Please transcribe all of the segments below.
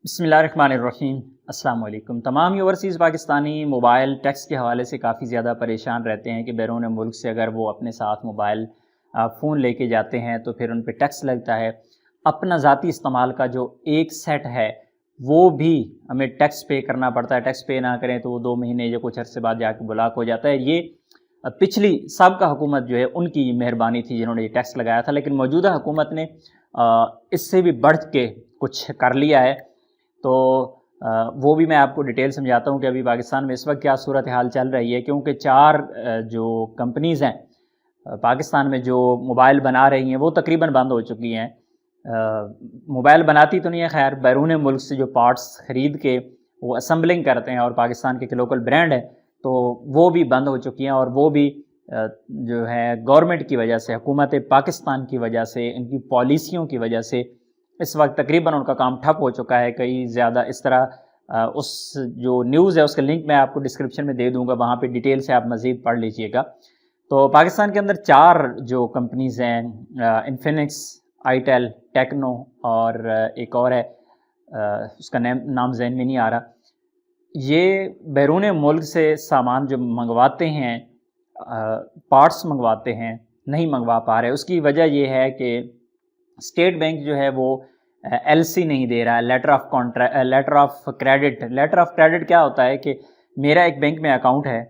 बिस्मिल्लाहिर्रहमानिर्रहीम। अस्सलाम वालेकुम। तमाम ही ओवरसीज़ पाकिस्तानी मोबाइल टैक्स के हवाले से काफ़ी ज़्यादा परेशान रहते हैं कि बैरून मुल्क से अगर वो अपने साथ मोबाइल फ़ोन लेके जाते हैं तो फिर उन पे टैक्स लगता है। अपना ज़ाती इस्तेमाल का जो एक सेट है वो भी हमें टैक्स पे करना पड़ता है। टैक्स पे ना करें तो वो 2 महीने या कुछ अरसे बाद जाके ब्लॉक हो जाता है। ये पिछली साबका हुकूमत जो है उनकी मेहरबानी थी जिन्होंने ये टैक्स लगाया था, लेकिन मौजूदा हुकूमत ने इससे भी बढ़ के कुछ कर लिया है। तो वो भी मैं आपको डिटेल समझाता हूँ कि अभी पाकिस्तान में इस वक्त क्या सूरत हाल चल रही है, क्योंकि 4 जो कंपनीज़ हैं पाकिस्तान में जो मोबाइल बना रही हैं वो तकरीबन बंद हो चुकी हैं। मोबाइल बनाती तो नहीं है, खैर बैरून मुल्क से जो पार्ट्स ख़रीद के वो असेंबलिंग करते हैं और पाकिस्तान के लोकल ब्रांड है तो वो भी बंद हो चुकी हैं। और वो भी जो है गवर्नमेंट की वजह से, हुकूमत पाकिस्तान की वजह से, इनकी पॉलिसियों की वजह से इस वक्त तकरीबन उनका काम ठप हो चुका है। कई ज़्यादा इस तरह उस जो न्यूज़ है उसका लिंक मैं आपको डिस्क्रिप्शन में दे दूंगा, वहाँ पे डिटेल से आप मज़ीद पढ़ लीजिएगा। तो पाकिस्तान के अंदर 4 जो कंपनीज़ हैं, इन्फिनिक्स, आईटेल, टेक्नो और एक और है, उसका नाम ज़हन में नहीं आ रहा। ये बैरून मुल्क से सामान जो मंगवाते हैं, पार्ट्स मंगवाते हैं, नहीं मंगवा पा रहे। उसकी वजह ये है कि स्टेट बैंक जो है वो एलसी नहीं दे रहा है, letter of credit. Letter of credit क्या होता है कि मेरा एक बैंक में अकाउंट है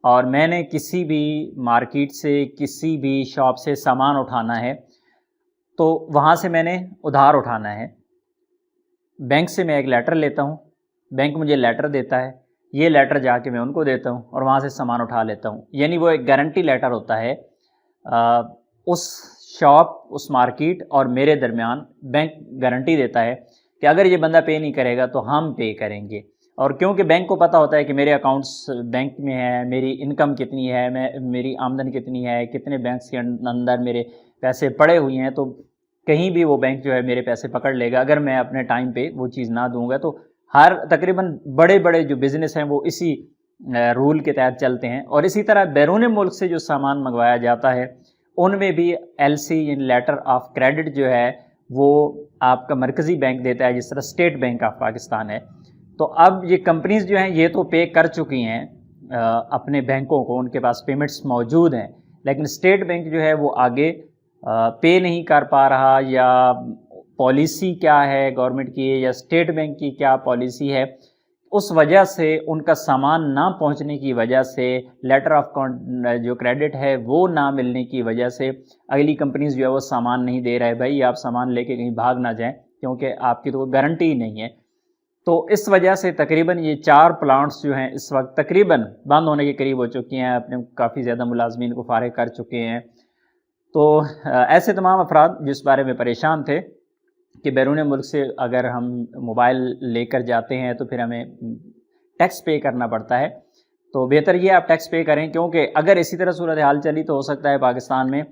और मैंने किसी भी मार्केट से, किसी भी शॉप से सामान उठाना है तो वहाँ से मैंने उधार उठाना है। बैंक से मैं एक लेटर लेता हूँ, बैंक मुझे लेटर देता है, ये लेटर जाके मैं उनको देता हूँ और वहाँ से सामान उठा लेता हूँ। यानी वो एक गारंटी लेटर होता है उस शॉप, उस मार्केट और मेरे दरमियान। बैंक गारंटी देता है कि अगर ये बंदा पे नहीं करेगा तो हम पे करेंगे। और क्योंकि बैंक को पता होता है कि मेरे अकाउंट्स बैंक में है, मेरी इनकम कितनी है, मेरी आमदन कितनी है, कितने बैंक्स के अंदर मेरे पैसे पड़े हुए हैं, तो कहीं भी वो बैंक जो है मेरे पैसे पकड़ लेगा अगर मैं अपने टाइम पे वो चीज़ ना दूंगा। तो हर तकरीबन बड़े बड़े जो बिज़नेस हैं वो इसी रूल के तहत चलते हैं। और इसी तरह बैरून मुल्क से जो सामान मंगवाया जाता है उनमें भी एलसी यानी लेटर ऑफ क्रेडिट जो है वो आपका मरकज़ी बैंक देता है, जिस तरह स्टेट बैंक ऑफ पाकिस्तान है। तो अब ये कंपनीज़ जो हैं ये तो पे कर चुकी हैं अपने बैंकों को, उनके पास पेमेंट्स मौजूद हैं, लेकिन स्टेट बैंक जो है वो आगे पे नहीं कर पा रहा। या पॉलिसी क्या है गवर्नमेंट की या स्टेट बैंक की क्या पॉलिसी है, उस वजह से उनका सामान ना पहुंचने की वजह से, लेटर ऑफ जो क्रेडिट है वो ना मिलने की वजह से अगली कंपनीज जो है वो सामान नहीं दे रहा है। भाई आप सामान लेके कहीं भाग ना जाएं क्योंकि आपकी तो गारंटी ही नहीं है। तो इस वजह से तकरीबन ये 4 प्लांट्स जो हैं इस वक्त तकरीबन बंद होने के करीब हो चुकी हैं, अपने काफ़ी ज़्यादा मुलाजमीन को फारिग कर चुके हैं। तो ऐसे तमाम अफराद जिस बारे में परेशान थे कि बैरून मुल्क से अगर हम मोबाइल लेकर जाते हैं तो फिर हमें टैक्स पे करना पड़ता है, तो बेहतर ये आप टैक्स पे करें, क्योंकि अगर इसी तरह सूरत हाल चली तो हो सकता है पाकिस्तान में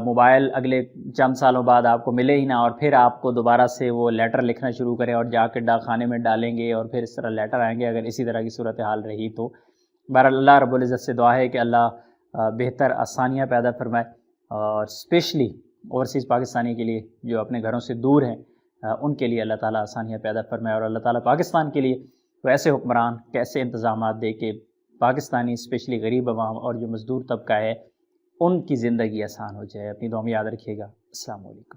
मोबाइल अगले चंद सालों बाद आपको मिले ही ना, और फिर आपको दोबारा से वो लेटर लिखना शुरू करें और जाकर डाक खाने में डालेंगे और फिर इस तरह लेटर आएंगे अगर इसी तरह की सूरत हाल रही तो। बहरहाल अल्लाह रब्बुल इज़्ज़त से दुआ है कि अल्लाह बेहतर आसानियाँ पैदा फरमाए, और स्पेशली ओवरसीज़ पाकिस्तानी के लिए जो अपने घरों से दूर हैं उनके लिए अल्लाह ताला आसानियाँ पैदा फरमाए। और अल्लाह ताला पाकिस्तान के लिए तो ऐसे हुक्मरान, कैसे इंतज़ामात दे के पाकिस्तानी स्पेशली गरीब अवाम और जो मज़दूर तबका है उनकी ज़िंदगी आसान हो जाए। अपनी दुआ में याद रखिएगा। अस्सलाम वालेकुम।